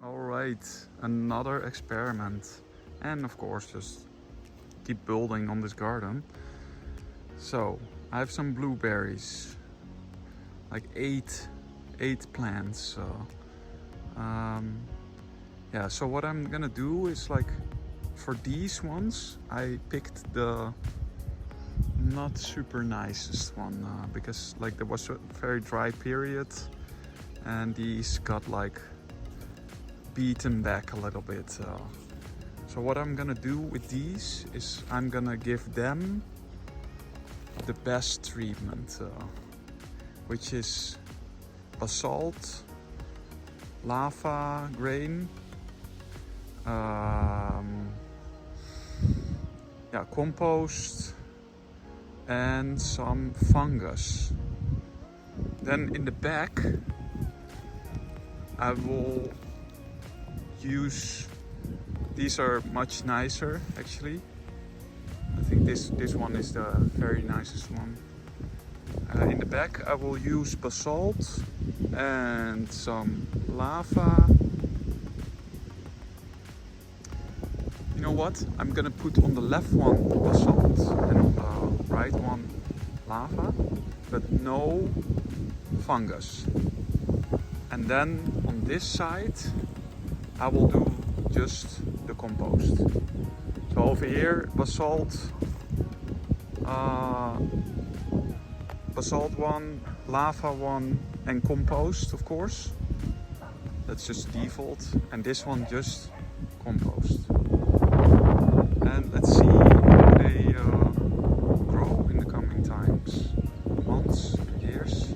Alright, another experiment. And of course just keep building on this garden. So I have some blueberries, like eight plants. Yeah, so what I'm gonna do is, like, for these ones I picked the not super nicest one because like there was a very dry period and these got like beaten back a little bit. So what I'm gonna do with these is I'm gonna give them the best treatment, which is basalt, lava grain, yeah, compost, and some fungus. Then in the back I will use, these are much nicer actually. I think this one is the very nicest one. In the back I will use basalt and some lava. You know what? I'm gonna put on the left one basalt and on the right one lava, but no fungus. And then on this side I will do just the compost. So over here basalt, basalt one, lava one, and compost, of course. That's just default. And this one just compost. And let's see how they grow in the coming times, months, years.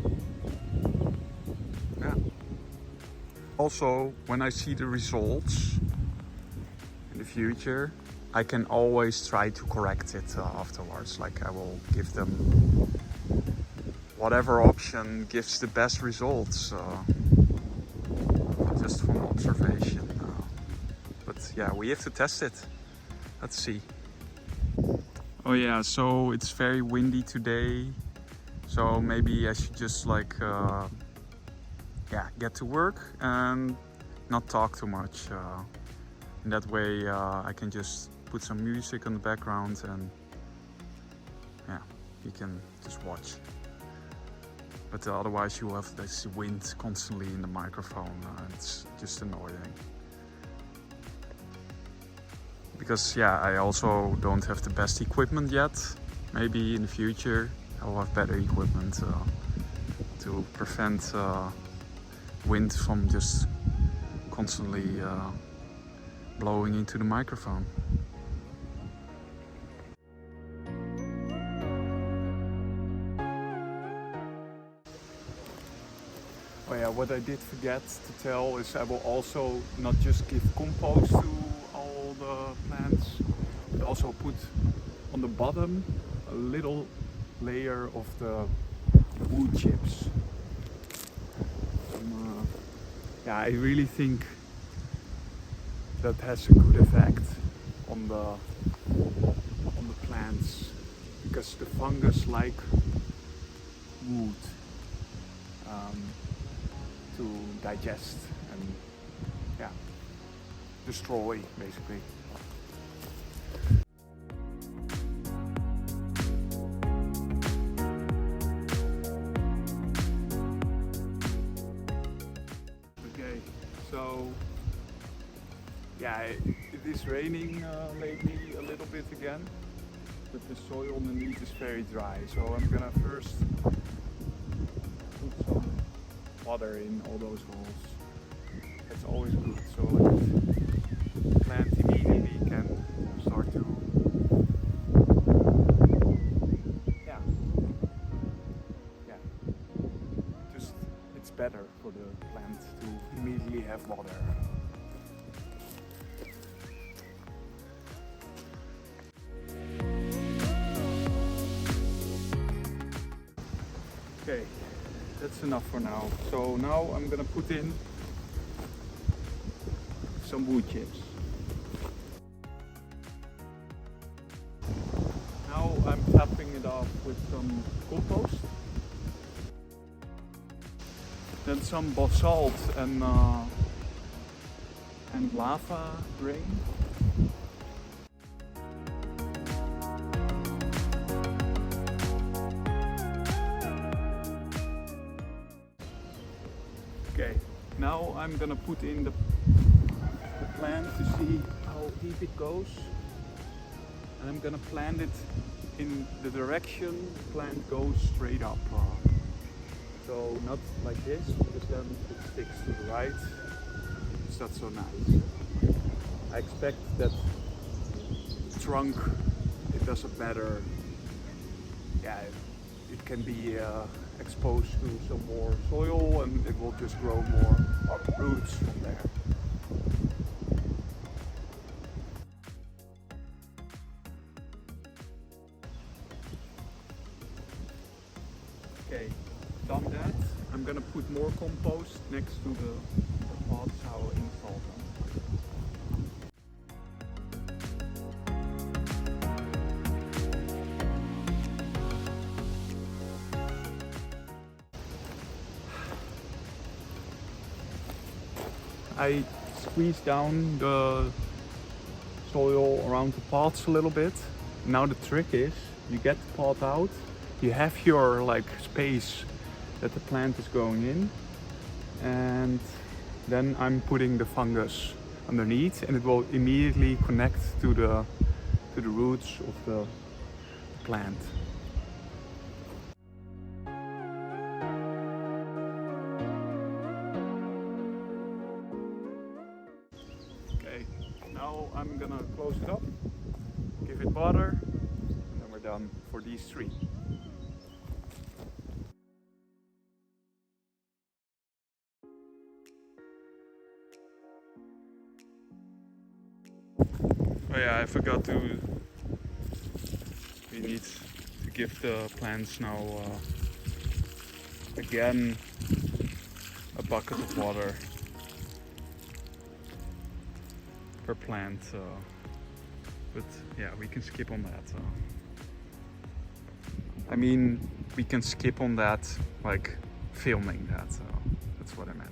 Yeah. Also, when I see the results in the future, I can always try to correct it afterwards. Like I will give them whatever option gives the best results, just from observation. But yeah, we have to test it. Let's see. Oh yeah, so it's very windy today. So maybe I should just like, yeah, get to work and not talk too much. In that way I can just put some music on the background and yeah, you can just watch. But otherwise you have this wind constantly in the microphone. It's just annoying. Because yeah, I also don't have the best equipment yet. Maybe in the future I'll have better equipment to prevent wind from just constantly blowing into the microphone. Oh yeah, what I did forget to tell is I will also not just give compost to all the plants, but also put on the bottom a little layer of the wood chips. Yeah, I really think that has a good effect on the plants, because the fungus like wood to digest and yeah, destroy basically. Okay, so yeah, it is raining lately a little bit again, but the soil underneath is very dry. So I'm gonna first put some water in all those holes. That's always good, so the plant immediately can start to, yeah, just it's better for the plant to immediately have water. Okay, that's enough for now. So now I'm gonna put in some wood chips. Now I'm topping it off with some compost. Then some basalt and and lava rain. Okay, now I'm gonna put in the plant to see how deep it goes, and I'm gonna plant it in the direction the plant goes straight up. So not like this, because then it sticks to the right. It's not so nice. I expect that trunk, it does a better, yeah, it can be exposed to some more soil and it will just grow more roots from there. Okay, done that. I'm gonna put more compost next to the pots how I installed them. I squeeze down the soil around the pots a little bit. Now the trick is, you get the pot out, you have your like space that the plant is going in, and then I'm putting the fungus underneath, and it will immediately connect to the roots of the plant. Okay, now I'm gonna close it up, give it water, and then we're done for these three. Oh yeah, I forgot to. We need to give the plants now again a bucket of water per plant. But yeah, we can skip on that. I mean, we can skip on that, like filming that. That's what I meant.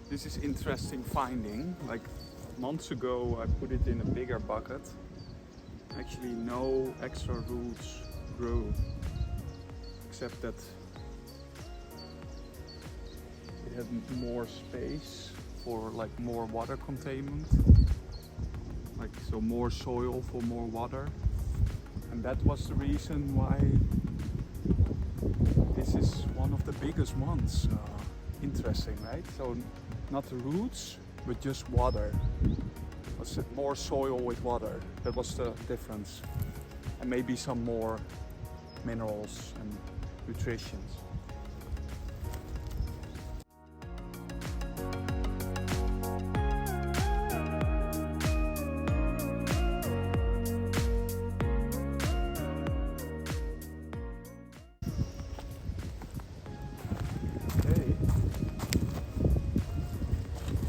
This is interesting finding. Like months ago I put it in a bigger bucket. Actually no extra roots grew, except that it had more space for like more water containment. Like so more soil for more water. And that was the reason why this is one of the biggest ones. Interesting, right? So not the roots, but just water. Was it more soil with water? That was the difference. And maybe some more minerals and nutrition.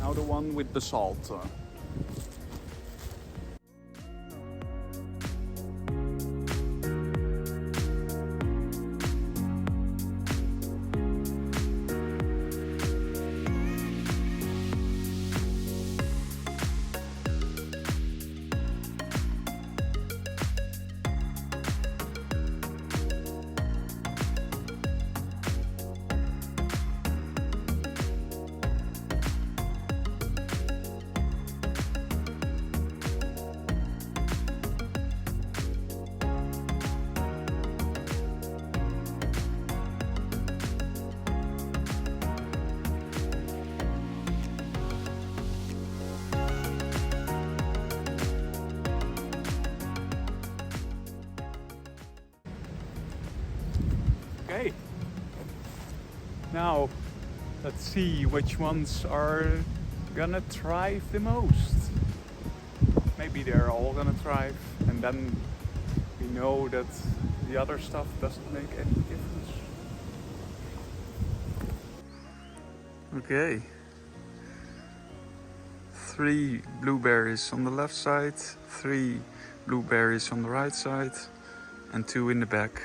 Now the one with the salt. Okay, now let's see which ones are gonna thrive the most. Maybe they're all gonna thrive, and then we you know that the other stuff doesn't make any difference. Okay. 3 blueberries on the left side, 3 blueberries on the right side, and 2 in the back.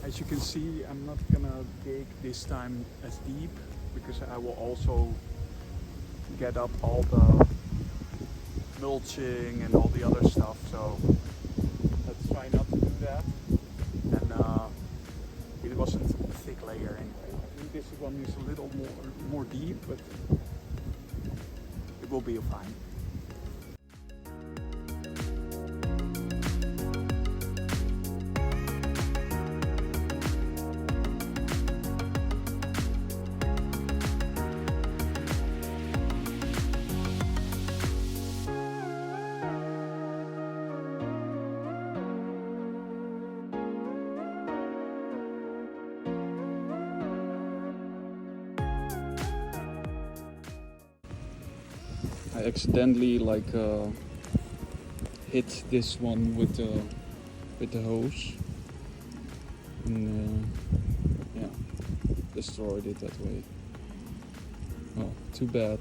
As you can see, I'm not gonna dig this time as deep because I will also get up all the mulching and all the other stuff, so let's try not to do that. And it wasn't a thick layer anyway. I think this one is a little more deep, but it will be fine. I accidentally hit this one with the hose, and yeah, destroyed it that way. Oh, too bad.